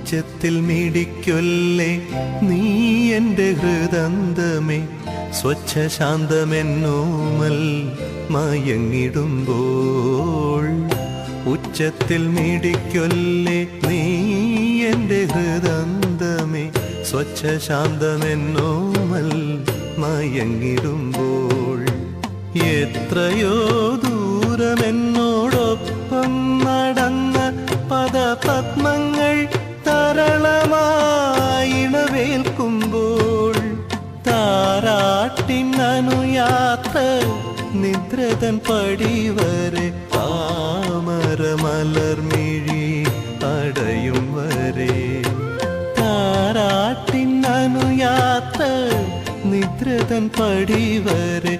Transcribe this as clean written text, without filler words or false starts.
ഉച്ചത്തിൽ മിടിക്കൊല്ലേ നീ എൻ്റെ ഹൃദന്തമേ, സ്വച്ഛശാന്തമെന്നോമൽ മയങ്ങിടുമ്പോൾ. ഉച്ചത്തിൽ മിടിക്കൊല്ലേ നീ എൻ്റെ ഹൃദന്തമേ, സ്വച്ഛശാന്തമെന്നോമൽ മയങ്ങിടുമ്പോൾ. എത്രയോ ദൂരമെന്നോടൊപ്പം നടന്ന പദപത്മങ്ങൾ തരളമായിണവേൽക്കുമ്പോൾ. താരാട്ടിനനുയാത്ര നിദ്രതൻ പടിവരെ, താമരമലർമിഴി അടയും വരെ. താരാട്ടിനനുയാത്ര നിദ്രതൻ പടിവരെ,